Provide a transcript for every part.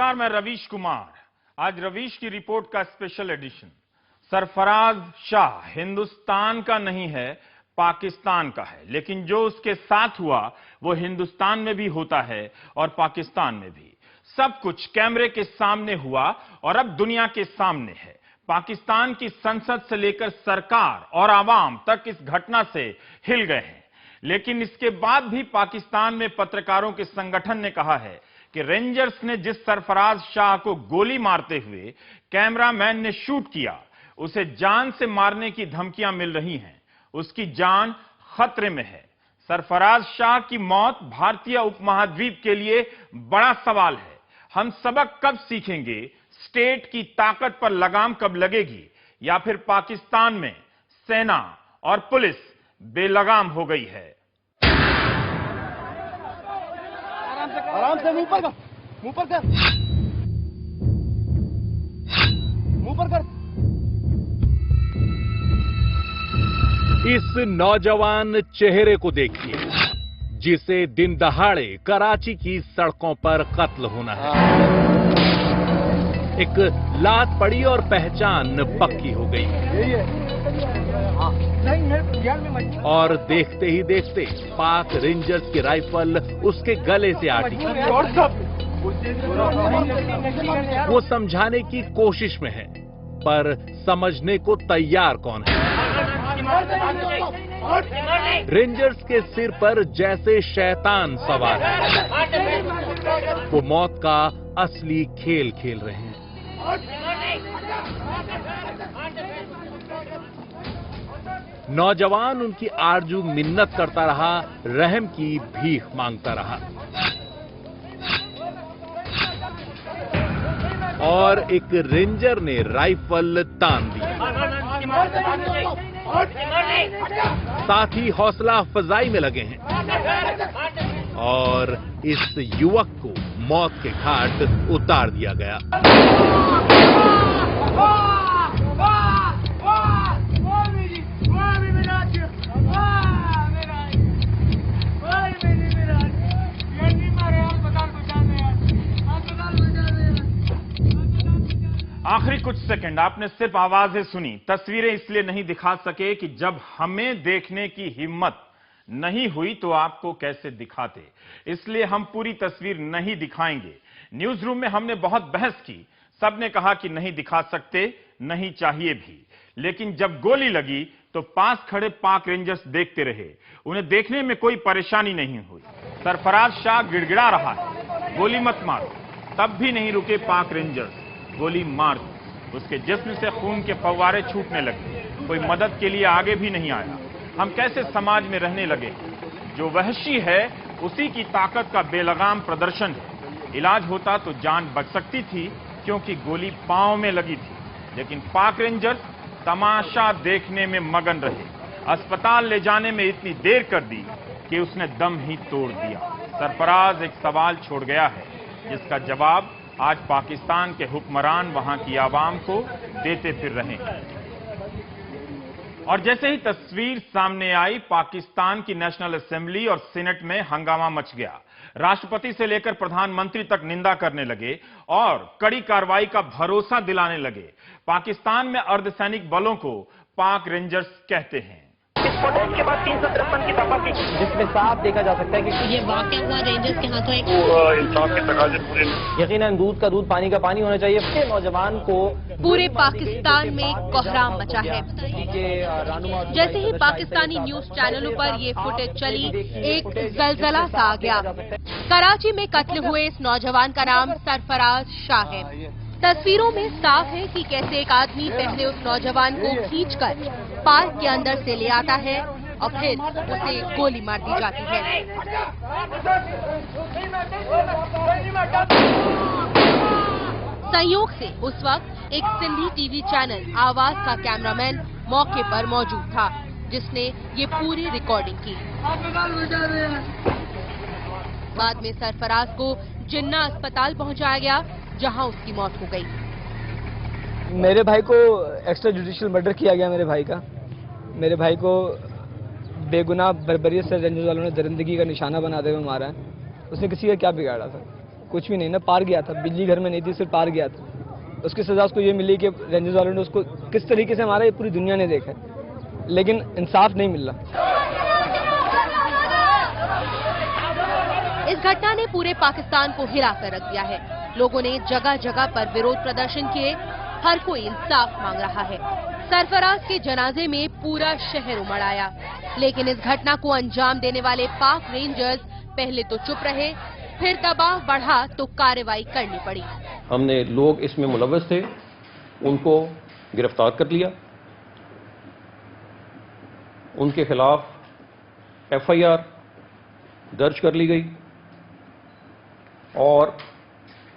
नमस्कार, मैं रवीश कुमार। आज रवीश की रिपोर्ट का स्पेशल एडिशन। सरफराज शाह हिंदुस्तान का नहीं है, पाकिस्तान का है, लेकिन जो उसके साथ हुआ वो हिंदुस्तान में भी होता है और पाकिस्तान में भी। सब कुछ कैमरे के सामने हुआ और अब दुनिया के सामने है। पाकिस्तान की संसद से लेकर सरकार और आवाम तक इस घटना से हिल गए हैं, लेकिन इसके बाद भी पाकिस्तान में पत्रकारों के संगठन ने कहा है कि रेंजर्स ने जिस सरफराज शाह को गोली मारते हुए कैमरामैन ने शूट किया, उसे जान से मारने की धमकियां मिल रही हैं। उसकी जान खतरे में है। सरफराज शाह की मौत भारतीय उपमहाद्वीप के लिए बड़ा सवाल है। हम सबक कब सीखेंगे? स्टेट की ताकत पर लगाम कब लगेगी? या फिर पाकिस्तान में सेना और पुलिस बेलगाम हो गई है? आराम से मुंह पर कर, मुंह पर कर, मुंह पर कर। इस नौजवान चेहरे को देखिए जिसे दिन दहाड़े कराची की सड़कों पर कत्ल होना है। एक लात पड़ी और पहचान पक्की हो गई। और देखते ही देखते पाक रेंजर्स की राइफल उसके गले से आटी। वो समझाने की कोशिश में है, पर समझने को तैयार कौन है? रेंजर्स के सिर पर जैसे शैतान सवार है। वो मौत का असली खेल खेल रहे हैं। नौजवान उनकी आरजू मिन्नत करता रहा, रहम की भीख मांगता रहा। और एक रेंजर ने राइफल तान दी। साथ ही हौसला अफजाई में लगे हैं और इस युवक को मौत के घाट उतार दिया गया। आखिरी कुछ सेकंड आपने सिर्फ आवाजें सुनी, तस्वीरें इसलिए नहीं दिखा सके कि जब हमें देखने की हिम्मत नहीं हुई तो आपको कैसे दिखाते, इसलिए हम पूरी तस्वीर नहीं दिखाएंगे। न्यूज रूम में हमने बहुत बहस की, सबने कहा कि नहीं दिखा सकते, नहीं चाहिए भी, लेकिन जब गोली लगी तो पास खड़े पाक रेंजर्स देखते रहे। उन्हें देखने में कोई परेशानी नहीं हुई। सरफराज शाह गिड़गिड़ा रहा है, गोली मत मारो, तब भी नहीं रुके पाक रेंजर्स, गोली मार दी। उसके जिस्म से खून के फव्वारे छूटने लगे। कोई मदद के लिए आगे भी नहीं आया। हम कैसे समाज में रहने लगे? जो वहशी है उसी की ताकत का बेलगाम प्रदर्शन है। इलाज होता तो जान बच सकती थी, क्योंकि गोली पांव में लगी थी, लेकिन पाक रेंजर्स तमाशा देखने में मगन रहे। अस्पताल ले जाने में इतनी देर कर दी कि उसने दम ही तोड़ दिया। सरफराज एक सवाल छोड़ गया है, जिसका जवाब आज पाकिस्तान के हुक्मरान वहां की आवाम को देते फिर रहे हैं। और जैसे ही तस्वीर सामने आई, पाकिस्तान की नेशनल असेंबली और सीनेट में हंगामा मच गया। राष्ट्रपति से लेकर प्रधानमंत्री तक निंदा करने लगे और कड़ी कार्रवाई का भरोसा दिलाने लगे। पाकिस्तान में अर्धसैनिक बलों को पाक रेंजर्स कहते हैं। विस्फोटन के बाद 353 की दफा की, जिसमें साफ देखा जा सकता है कि ये वाकया हुआ रेंजर्स के हाथों एक इंसाफ के तकाजे पूरे। यकीनन दूध का दूध, पानी का पानी होना चाहिए। फिर नौजवान को पूरे पाकिस्तान में कोहराम मचा है। जैसे ही पाकिस्तानी न्यूज चैनलों पर ये फुटेज चली, एक जलजला सा आ गया। कराची में कत्ल हुए इस नौजवान का नाम सरफराज शाह है। तस्वीरों में साफ है कि कैसे एक आदमी पहले उस नौजवान को खींचकर पार्क के अंदर से ले आता है और फिर उसे गोली मार दी जाती है। संयोग से उस वक्त एक सिंधी टीवी चैनल आवाज का कैमरामैन मौके पर मौजूद था, जिसने ये पूरी रिकॉर्डिंग की। बाद में सरफराज को जिन्ना अस्पताल पहुंचाया गया, जहां उसकी मौत हो गई। मेरे भाई को एक्स्ट्रा जुडिशियल मर्डर किया गया। मेरे भाई को बेगुनाह बर्बरियत से रेंजर्स वालों ने दरिंदगी का निशाना बनाते हुए मारा है। उसने किसी का क्या बिगाड़ा था? कुछ भी नहीं ना, पार गया था, बिजली घर में नहीं थी, सिर्फ पार गया था। उसकी सजा उसको ये मिली कि रेंजर्स वालों ने उसको किस तरीके से मारा ये पूरी दुनिया ने देखा है, लेकिन इंसाफ नहीं मिल रहा। इस घटना ने पूरे पाकिस्तान को हिला कर रख दिया है। लोगों ने जगह जगह पर विरोध प्रदर्शन किए, हर कोई इंसाफ मांग रहा है। सरफराज के जनाजे में पूरा शहर उमड़ आया, लेकिन इस घटना को अंजाम देने वाले पाक रेंजर्स पहले तो चुप रहे, फिर दबाव बढ़ा तो कार्रवाई करनी पड़ी। हमने लोग इसमें मुलव्वस थे, उनको गिरफ्तार कर लिया, उनके खिलाफ FIR दर्ज कर ली गई और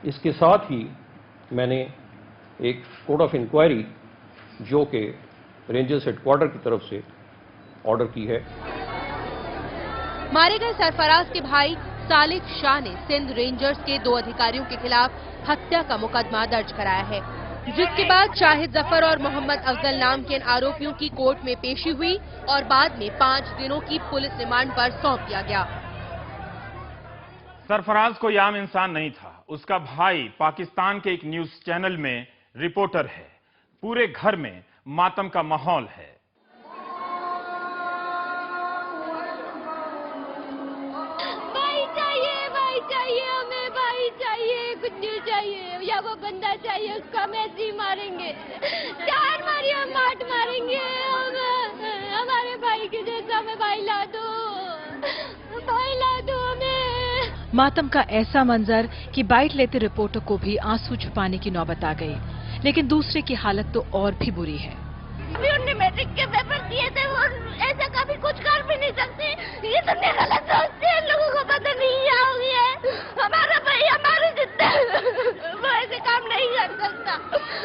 इसके साथ ही मैंने एक कोर्ट ऑफ इंक्वायरी जो कि रेंजर्स हेडक्वार्टर की तरफ से ऑर्डर की है। मारे गए सरफराज के भाई सालिक शाह ने सिंध रेंजर्स के 2 अधिकारियों के खिलाफ हत्या का मुकदमा दर्ज कराया है, जिसके बाद शाहिद जफर और मोहम्मद अफजल नाम के इन आरोपियों की कोर्ट में पेशी हुई और बाद में 5 दिनों की पुलिस रिमांड पर सौंप दिया गया। सरफराज कोई आम इंसान नहीं था, उसका भाई पाकिस्तान के एक न्यूज चैनल में रिपोर्टर है। पूरे घर में मातम का माहौल है। भाई चाहिए हमें, भाई चाहिए, कुछ नहीं चाहिए, या वो बंदा चाहिए, उसको हम ऐसे ही मारेंगे, चार मारिए हम माट मारेंगे, हमारे भाई के जैसा हमें भाई ला दो हमें। मातम का ऐसा मंजर कि बाइट लेते रिपोर्टर को भी आंसू छुपाने की नौबत आ गई, लेकिन दूसरे की हालत तो और भी बुरी है। उन्होंने मैट्रिक के पेपर दिए थे, वो ऐसा कभी कुछ कर भी नहीं सकते, ये तुमने गलत सोचते हैं, लोगों को पता नहीं हो गया है, हमारा भाई हमारे जितना वो ऐसे काम नहीं कर सकता,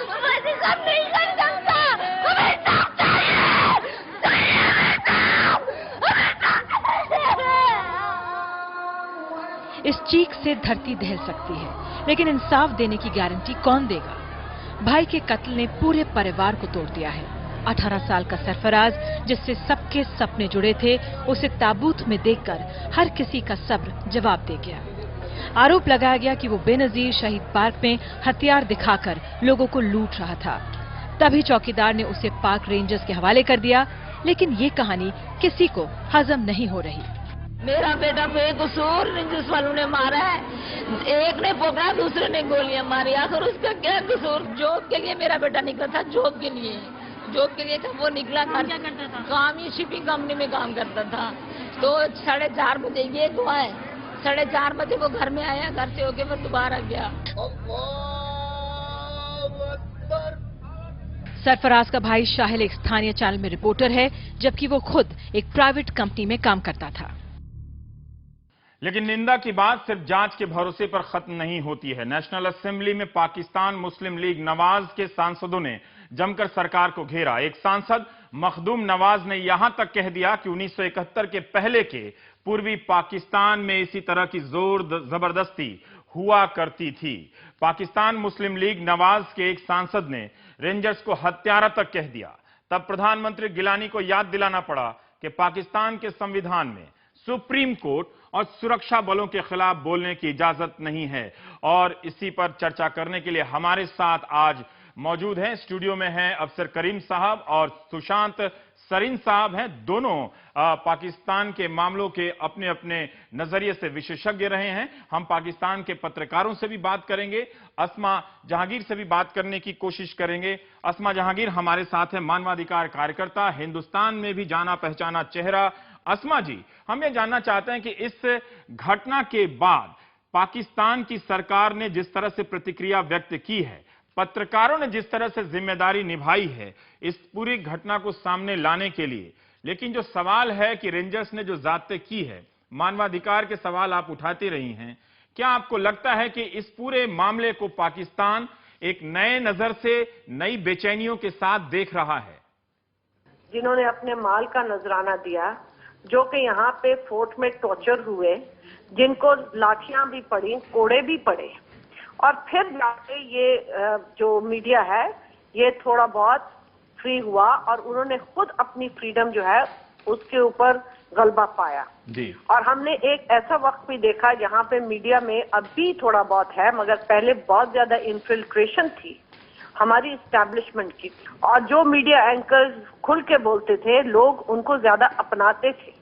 वो ऐसे काम नहीं कर सकता, हमें इंसाफ इस चीख से धरती दहल सकती है, लेकिन इंसाफ देने की गारंटी कौन देगा? भाई के कत्ल ने पूरे परिवार को तोड़ दिया है। 18 साल का सरफराज, जिससे सबके सपने जुड़े थे, उसे ताबूत में देखकर हर किसी का सब्र जवाब दे गया। आरोप लगाया गया कि वो बेनजीर शहीद पार्क में हथियार दिखाकर लोगों को लूट रहा था। तभी चौकीदार ने उसे पार्क रेंजर्स के हवाले कर दिया, लेकिन ये कहानी किसी को हजम नहीं हो रही। मेरा बेटा बेकसूर रेंजर्स वालों ने मारा है, एक ने पकड़ा, दूसरे ने गोलियां मारी, आखिर उसका क्या कसूर? जॉब के लिए मेरा बेटा निकला था, जॉब के लिए था, वो निकला था, क्या करता था? काम, ये शिपिंग कंपनी में काम करता था। तो 4:30 बजे ये हुआ है, 4:30 बजे वो घर में आया, घर से होके वो दोबारा गया। सरफराज का भाई शाहिल एक स्थानीय चैनल में रिपोर्टर है, जबकि वो खुद एक प्राइवेट कंपनी में काम करता था। लेकिन निंदा की बात सिर्फ जांच के भरोसे पर खत्म नहीं होती है। नेशनल असेंबली में पाकिस्तान मुस्लिम लीग नवाज के सांसदों ने जमकर सरकार को घेरा। एक सांसद मखदूम नवाज ने यहां तक कह दिया कि 1971 के पहले के पूर्वी पाकिस्तान में इसी तरह की जोर जबरदस्ती हुआ करती थी। पाकिस्तान मुस्लिम लीग नवाज के एक सांसद ने रेंजर्स को हत्यारा तक कह दिया। तब प्रधानमंत्री गिलानी को याद दिलाना पड़ा कि पाकिस्तान के संविधान में सुप्रीम कोर्ट और सुरक्षा बलों के खिलाफ बोलने की इजाजत नहीं है। और इसी पर चर्चा करने के लिए हमारे साथ आज मौजूद हैं, स्टूडियो में हैं अफसर करीम साहब और सुशांत सरीन साहब हैं। दोनों पाकिस्तान के मामलों के अपने अपने नजरिए से विशेषज्ञ रहे हैं। हम पाकिस्तान के पत्रकारों से भी बात करेंगे, अस्मा जहांगीर से भी बात करने की कोशिश करेंगे। अस्मा जहांगीर हमारे साथ है, मानवाधिकार कार्यकर्ता, हिंदुस्तान में भी जाना पहचाना चेहरा। अस्मा जी, हम ये जानना चाहते हैं कि इस घटना के बाद पाकिस्तान की सरकार ने जिस तरह से प्रतिक्रिया व्यक्त की है, पत्रकारों ने जिस तरह से जिम्मेदारी निभाई है इस पूरी घटना को सामने लाने के लिए, लेकिन जो सवाल है कि रेंजर्स ने जो जाते की है, मानवाधिकार के सवाल आप उठाती रही हैं, क्या आपको लगता है कि इस पूरे मामले को पाकिस्तान एक नए नजर से, नई बेचैनियों के साथ देख रहा है? जिन्होंने अपने माल का नजराना दिया, जो कि यहाँ पे फोर्ट में टॉर्चर हुए, जिनको लाठियां भी पड़ी, कोड़े भी पड़े, और फिर जाके ये जो मीडिया है ये थोड़ा बहुत फ्री हुआ और उन्होंने खुद अपनी फ्रीडम जो है उसके ऊपर गलबा पाया जी। और हमने एक ऐसा वक्त भी देखा जहां पे मीडिया में अभी थोड़ा बहुत है, मगर पहले बहुत ज्यादा इन्फिल्ट्रेशन थी हमारी इस्टेब्लिशमेंट की, और जो मीडिया एंकर्स खुल के बोलते थे लोग उनको ज्यादा अपनाते थे।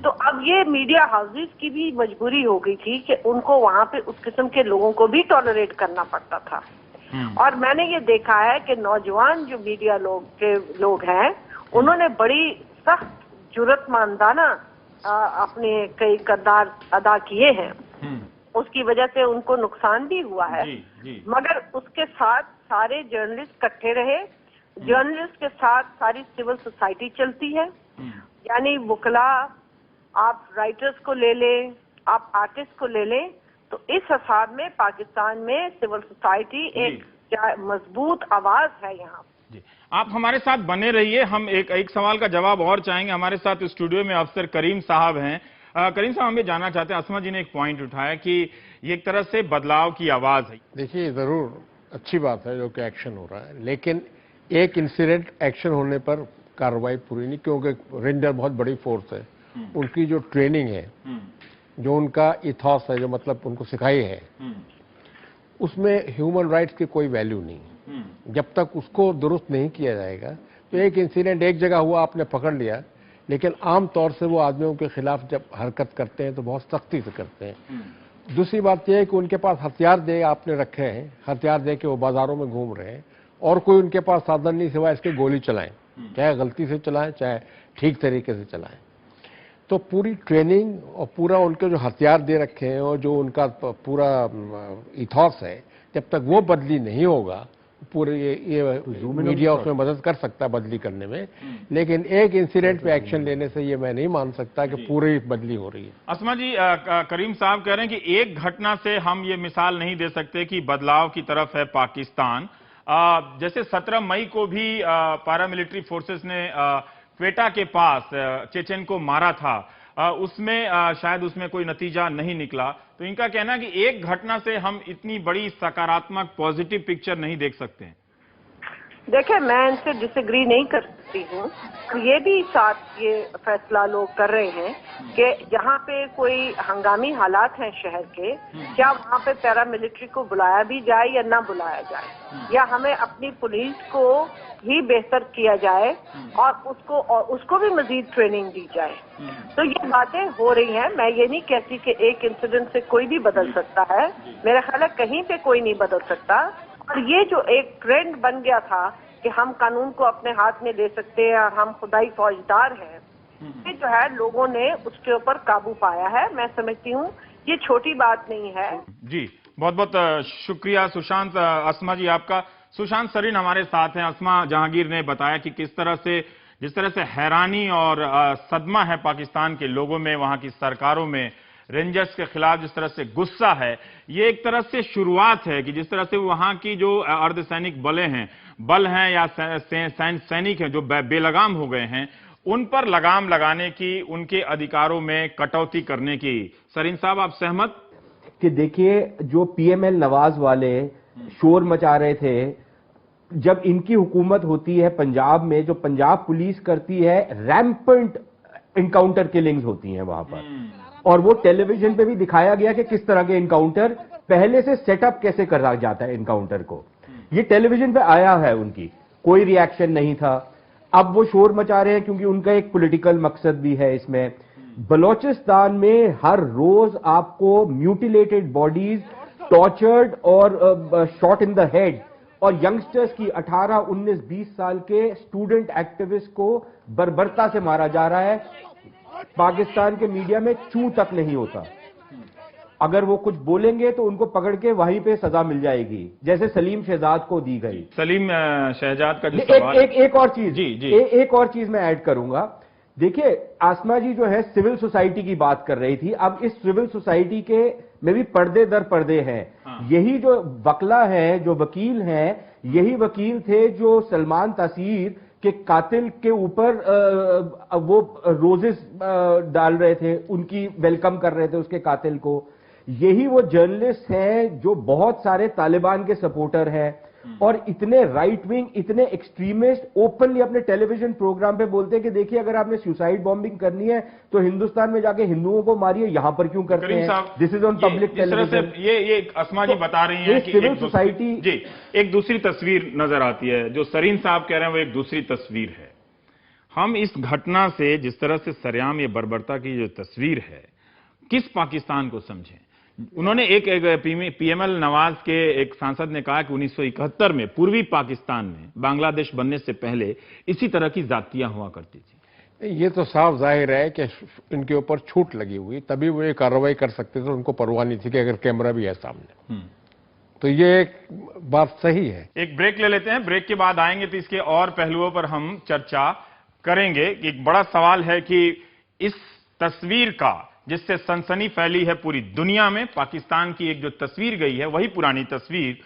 तो अब ये मीडिया हाउसेस की भी मजबूरी हो गई थी कि उनको वहां पे उस किस्म के लोगों को भी टॉलरेट करना पड़ता था। और मैंने ये देखा है कि नौजवान जो मीडिया लोग हैं उन्होंने बड़ी सख्त जुर्रतमंदाना अपने कई किरदार अदा किए हैं। उसकी वजह से उनको नुकसान भी हुआ है। मगर उसके साथ सारे जर्नलिस्ट इकट्ठे रहे। जर्नलिस्ट के साथ सारी सिविल सोसाइटी चलती है, यानी वकला, आप राइटर्स को ले लें, आप आर्टिस्ट को ले लें, तो इस हिसाब में पाकिस्तान में सिविल सोसाइटी एक मजबूत आवाज है यहाँ। जी, आप हमारे साथ बने रहिए। हम एक सवाल का जवाब और चाहेंगे। हमारे साथ स्टूडियो में अफसर करीम साहब हैं। करीम साहब, हम ये जानना चाहते हैं, अस्मा जी ने एक पॉइंट उठाया कि ये एक तरह से बदलाव की आवाज है। देखिए, जरूर अच्छी बात है जो कि एक्शन हो रहा है, लेकिन एक इंसिडेंट एक्शन होने पर कार्रवाई पूरी नहीं, क्योंकि रेंजर बहुत बड़ी फोर्स है। उनकी जो ट्रेनिंग है, जो उनका इथॉस है, जो मतलब उनको सिखाई है, उसमें ह्यूमन राइट्स की कोई वैल्यू नहीं। जब तक उसको दुरुस्त नहीं किया जाएगा, तो एक इंसिडेंट एक जगह हुआ, आपने पकड़ लिया, लेकिन आम तौर से वो आदमियों के खिलाफ जब हरकत करते हैं तो बहुत सख्ती से करते हैं। दूसरी बात यह है कि उनके पास हथियार दे आपने रखे हैं, हथियार दे के वो बाजारों में घूम रहे हैं, और कोई उनके पास साधन नहीं सिवाय इसके गोली चलाएं, चाहे गलती से चलाएं चाहे ठीक तरीके से चलाएं। तो पूरी ट्रेनिंग और पूरा उनके जो हथियार दे रखे हैं और जो उनका पूरा इथॉस है, जब तक वो बदली नहीं होगा, पूरे ये मीडिया उसमें मदद कर सकता है बदली करने में, लेकिन एक इंसिडेंट पे एक्शन लेने से ये मैं नहीं मान सकता कि पूरी बदली हो रही है। अस्मा जी, करीम साहब कह रहे हैं कि एक घटना से हम ये मिसाल नहीं दे सकते कि बदलाव की तरफ है पाकिस्तान। जैसे 17 मई को भी पैरामिलिट्री फोर्सेस ने क्वेटा के पास चेचेन को मारा था, उसमें शायद उसमें कोई नतीजा नहीं निकला। तो इनका कहना है कि एक घटना से हम इतनी बड़ी सकारात्मक पॉजिटिव पिक्चर नहीं देख सकते हैं। देखिए, मैं इनसे डिसएग्री नहीं करती हूँ। ये भी साथ ये फैसला लोग कर रहे हैं कि जहाँ पे कोई हंगामी हालात हैं शहर के, क्या वहाँ पे पैरामिलिट्री को बुलाया भी जाए या ना बुलाया जाए, या हमें अपनी पुलिस को ही बेहतर किया जाए और उसको भी मजीद ट्रेनिंग दी जाए। तो ये बातें हो रही हैं। मैं ये नहीं कहती कि एक इंसिडेंट से कोई भी बदल सकता है, मेरा ख्याल है कहीं पे कोई नहीं बदल सकता। और ये जो एक ट्रेंड बन गया था कि हम कानून को अपने हाथ में ले सकते हैं और हम खुदाई फौजदार हैं, ये जो है लोगों ने उसके ऊपर काबू पाया है। मैं समझती हूँ ये छोटी बात नहीं है। जी, बहुत बहुत शुक्रिया सुशांत। अस्मा जी आपका। सुशांत सरीन हमारे साथ हैं। अस्मा जहांगीर ने बताया कि जिस तरह से हैरानी और सदमा है पाकिस्तान के लोगों में, वहां की सरकारों में रेंजर्स के खिलाफ जिस तरह से गुस्सा है, ये एक तरह से शुरुआत है कि जिस तरह से वहां की जो अर्धसैनिक बल हैं या सैनिक हैं जो बेलगाम हो गए हैं, उन पर लगाम लगाने की, उनके अधिकारों में कटौती करने की। सरीन साहब, आप सहमत? कि देखिए, जो पीएमएल नवाज वाले शोर मचा रहे थे, जब इनकी हुकूमत होती है पंजाब में, जो पंजाब पुलिस करती है, रैम्पेंट इनकाउंटर किलिंग्स होती हैं वहां पर, और वो टेलीविजन पे भी दिखाया गया कि किस तरह के इनकाउंटर पहले से सेटअप कैसे करा जाता है इनकाउंटर को। ये टेलीविजन पे आया है, उनकी कोई रिएक्शन नहीं था। अब वो शोर मचा रहे हैं क्योंकि उनका एक पॉलिटिकल मकसद भी है इसमें। बलोचिस्तान में हर रोज आपको म्यूटिलेटेड बॉडीज, टॉर्चर्ड और शॉट इन द हेड, और यंगस्टर्स की 18, 19, 20 साल के स्टूडेंट एक्टिविस्ट को बर्बरता से मारा जा रहा है। पाकिस्तान के मीडिया में चू तक नहीं होता। अगर वो कुछ बोलेंगे तो उनको पकड़ के वहीं पे सजा मिल जाएगी, जैसे सलीम शहजाद को दी गई। सलीम शहजाद का एक और चीज, एक और चीज मैं ऐड करूंगा। देखिए, आसमा जी जो है सिविल सोसाइटी की बात कर रही थी। अब इस सिविल सोसाइटी के में भी पर्दे दर पर्दे हैं। यही जो वकला है, जो वकील हैं, यही वकील थे जो सलमान तासीर के कातिल के ऊपर वो रोजेस डाल रहे थे, उनकी वेलकम कर रहे थे उसके कातिल को। यही वो जर्नलिस्ट हैं जो बहुत सारे तालिबान के सपोर्टर हैं, और इतने राइट विंग, इतने एक्सट्रीमिस्ट ओपनली अपने टेलीविजन प्रोग्राम पे बोलते हैं कि देखिए अगर आपने सुसाइड बॉम्बिंग करनी है तो हिंदुस्तान में जाके हिंदुओं को मारिए, यहां पर क्यों करते हैं? This is on public television. ये अस्मा जी बता रही हैं कि सिविल सोसाइटी जी एक दूसरी तस्वीर नजर आती है। जो सरीन साहब कह रहे हैं वो एक दूसरी तस्वीर है। हम इस घटना से जिस तरह से सरेआम ये बर्बरता की जो तस्वीर है, किस पाकिस्तान को समझें? उन्होंने एक पीएमएल नवाज के एक सांसद ने कहा कि 1971 में पूर्वी पाकिस्तान में बांग्लादेश बनने से पहले इसी तरह की जातियां हुआ करती थी। ये तो साफ जाहिर है कि इनके ऊपर छूट लगी हुई, तभी वो ये कार्रवाई कर सकते थे। उनको परवाह नहीं थी कि अगर कैमरा भी है सामने। तो ये एक बात सही है। एक ब्रेक ले लेते हैं, ब्रेक के बाद आएंगे तो इसके और पहलुओं पर हम चर्चा करेंगे। एक बड़ा सवाल है कि इस तस्वीर का जिससे सनसनी फैली है पूरी दुनिया में, पाकिस्तान की एक जो तस्वीर गई है वही पुरानी तस्वीर,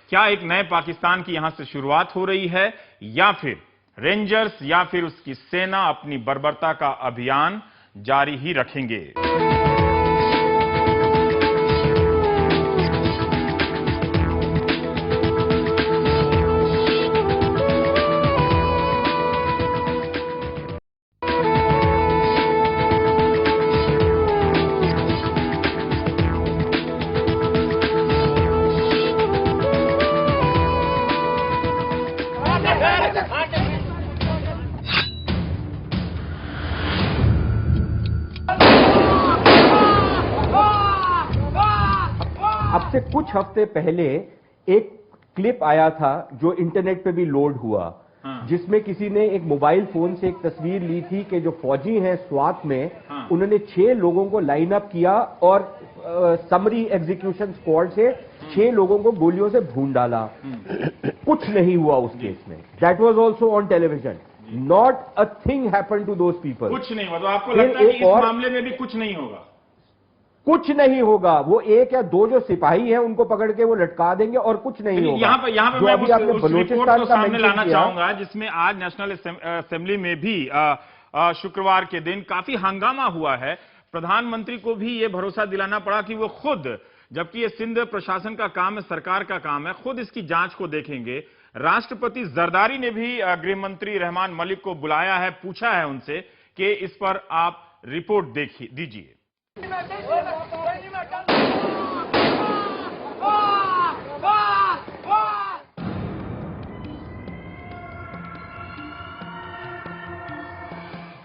क्या एक नए पाकिस्तान की यहां से शुरुआत हो रही है या फिर रेंजर्स या फिर उसकी सेना अपनी बर्बरता का अभियान जारी ही रखेंगे? अब से कुछ हफ्ते पहले एक क्लिप आया था जो इंटरनेट पे भी लोड हुआ, जिसमें किसी ने एक मोबाइल फोन से एक तस्वीर ली थी कि जो फौजी हैं स्वात में, उन्होंने 6 लोगों को लाइन अप किया और समरी एग्जीक्यूशन स्क्वाड से 6 लोगों को गोलियों से भून डाला। कुछ नहीं हुआ उस केस में। That was also on television. Not a thing happened to those people. कुछ नहीं हुआ। तो आपको लगता है कि इस मामले में भी कुछ नहीं होगा? कुछ नहीं होगा। वो 1 या 2 जो सिपाही हैं उनको पकड़ के वो लटका देंगे और कुछ नहीं होगा। यहाँ पर मैं उस रिपोर्ट को सामने लाना चाहूंगा जिसमें आज नेशनल असेंबली में भी शुक्रवार के दिन काफी हंगामा हुआ है। प्रधानमंत्री को भी ये भरोसा दिलाना पड़ा कि वो खुद, जबकि ये सिंध प्रशासन का काम है, सरकार का काम है, खुद इसकी जांच को देखेंगे। राष्ट्रपति जरदारी ने भी गृह मंत्री रहमान मलिक को बुलाया है, पूछा है उनसे कि इस पर आप रिपोर्ट दीजिए।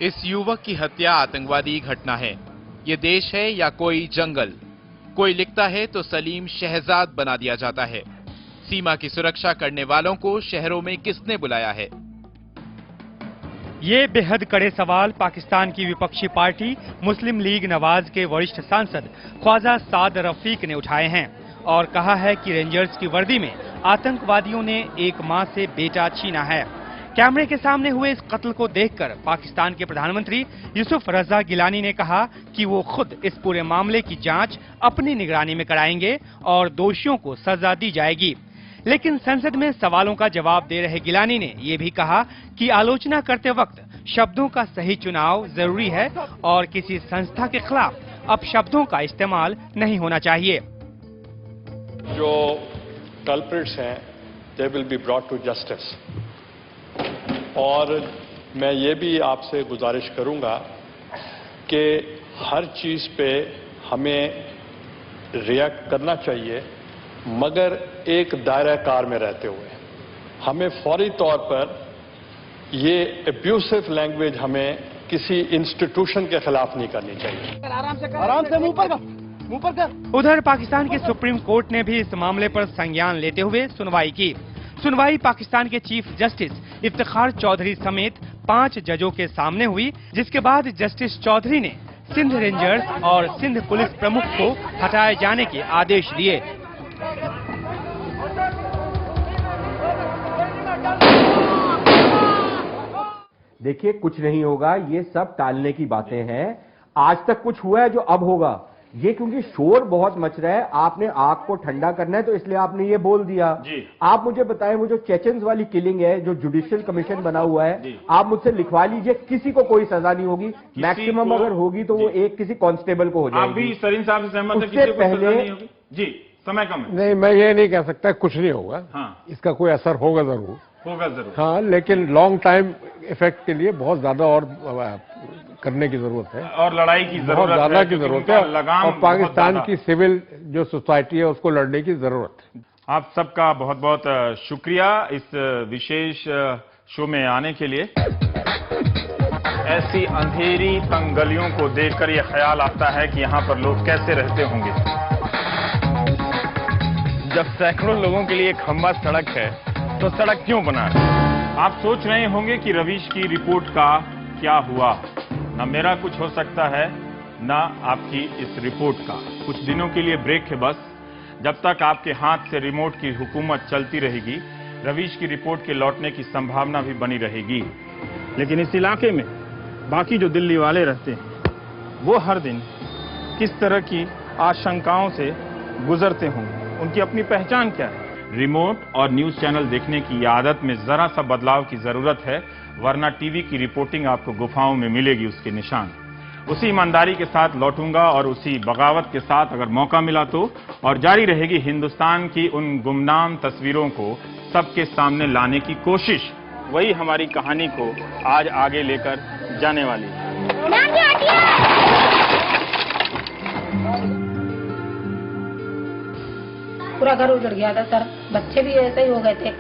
इस युवक की हत्या आतंकवादी घटना है। ये देश है या कोई जंगल? कोई लिखता है तो सलीम शहजाद बना दिया जाता है। सीमा की सुरक्षा करने वालों को शहरों में किसने बुलाया है? ये बेहद कड़े सवाल पाकिस्तान की विपक्षी पार्टी मुस्लिम लीग नवाज के वरिष्ठ सांसद ख्वाजा साद रफीक ने उठाए हैं और कहा है कि रेंजर्स की वर्दी में आतंकवादियों ने एक मां से बेटा छीना है। कैमरे के सामने हुए इस कत्ल को देखकर पाकिस्तान के प्रधानमंत्री यूसुफ रजा गिलानी ने कहा कि वो खुद इस पूरे मामले की जांच अपनी निगरानी में कराएंगे और दोषियों को सजा दी जाएगी। लेकिन संसद में सवालों का जवाब दे रहे गिलानी ने यह भी कहा कि आलोचना करते वक्त शब्दों का सही चुनाव जरूरी है और किसी संस्था के खिलाफ अपशब्दों का इस्तेमाल नहीं होना चाहिए। जो कल्प्रिट्स हैं, they will be brought to justice. और मैं ये भी आपसे गुजारिश करूंगा कि हर चीज पे हमें रिएक्ट करना चाहिए, मगर एक दायरा कार में रहते हुए। हमें फौरी तौर पर ये एब्यूसिव लैंग्वेज हमें किसी इंस्टीट्यूशन के खिलाफ नहीं करनी चाहिए। आराम से मुंह पर कर। उधर पाकिस्तान के सुप्रीम कोर्ट ने भी इस मामले पर संज्ञान लेते हुए सुनवाई की। सुनवाई पाकिस्तान के चीफ जस्टिस इफ्तिखार चौधरी समेत 5 जजों के सामने हुई, जिसके बाद जस्टिस चौधरी ने सिंध रेंजर्स और सिंध पुलिस प्रमुख को हटाए जाने के आदेश दिए। देखिए, कुछ नहीं होगा, ये सब टालने की बातें हैं। आज तक कुछ हुआ है जो अब होगा, ये क्योंकि शोर बहुत मच रहा है, आपने आग को ठंडा करना है तो इसलिए आपने ये बोल दिया। आप मुझे बताएं, वो जो चेचन्स वाली किलिंग है, जो जुडिशियल कमीशन बना हुआ है, आप मुझसे लिखवा लीजिए, किसी को कोई सजा नहीं होगी। मैक्सिमम अगर होगी तो वो एक किसी कांस्टेबल को हो जाएगी। आप भी सरीन साहब से सहमत हैं? किसी को सजा नहीं होगी? जी, समय कम है। नहीं, मैं ये नहीं कह सकता कुछ नहीं होगा। हाँ, इसका कोई असर होगा जरूर। हाँ, लेकिन लॉन्ग टाइम इफेक्ट के लिए बहुत ज्यादा और करने की जरूरत है, और लड़ाई की जरूरत बहुत ज्यादा की जरूरत है, और पाकिस्तान की है। सिविल जो सोसाइटी है उसको लड़ने की जरूरत है। आप सबका बहुत बहुत शुक्रिया इस विशेष शो में आने के लिए। ऐसी अंधेरी तंग गलियों को देखकर यह ख्याल आता है कि यहाँ पर लोग कैसे रहते होंगे। जब सैकड़ों लोगों के लिए एक खंबा सड़क है तो सड़क क्यों बना है? आप सोच रहे होंगे कि रवीश की रिपोर्ट का क्या हुआ। ना मेरा कुछ हो सकता है, ना आपकी इस रिपोर्ट का। कुछ दिनों के लिए ब्रेक है बस। जब तक आपके हाथ से रिमोट की हुकूमत चलती रहेगी, रवीश की रिपोर्ट के लौटने की संभावना भी बनी रहेगी। लेकिन इस इलाके में बाकी जो दिल्ली वाले रहते हैं, वो हर दिन किस तरह की आशंकाओं से गुजरते होंगे, उनकी अपनी पहचान क्या है। रिमोट और न्यूज चैनल देखने की आदत में जरा सा बदलाव की जरूरत है, वरना टीवी की रिपोर्टिंग आपको गुफाओं में मिलेगी उसके निशान। उसी ईमानदारी के साथ लौटूंगा और उसी बगावत के साथ अगर मौका मिला तो, और जारी रहेगी हिंदुस्तान की उन गुमनाम तस्वीरों को सबके सामने लाने की कोशिश। वही हमारी कहानी को आज आगे लेकर जाने वाली है। पूरा घर उजड़ गया था सर, बच्चे भी ऐसे ही हो गए थे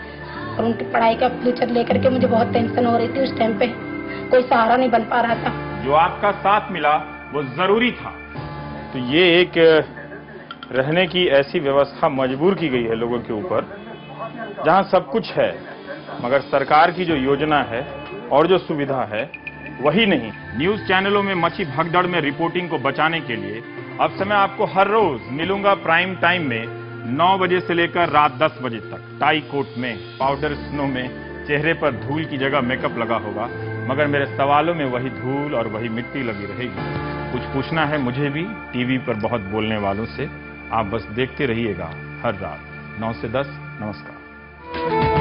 और उनकी पढ़ाई का फ्यूचर लेकर के मुझे बहुत टेंशन हो रही थी। उस टाइम पे कोई सहारा नहीं बन पा रहा था। जो आपका साथ मिला वो जरूरी था। तो ये एक रहने की ऐसी व्यवस्था मजबूर की गई है लोगों के ऊपर, जहां सब कुछ है मगर सरकार की जो योजना है और जो सुविधा है वही नहीं। न्यूज चैनलों में मची भगदड़ में रिपोर्टिंग को बचाने के लिए अब से मैं आपको हर रोज मिलूंगा प्राइम टाइम में 9 बजे से लेकर रात 10 बजे तक। टाई कोट में, पाउडर स्नो में, चेहरे पर धूल की जगह मेकअप लगा होगा, मगर मेरे सवालों में वही धूल और वही मिट्टी लगी रहेगी। कुछ पूछना है मुझे भी टीवी पर बहुत बोलने वालों से, आप बस देखते रहिएगा हर रात 9 से 10। नमस्कार।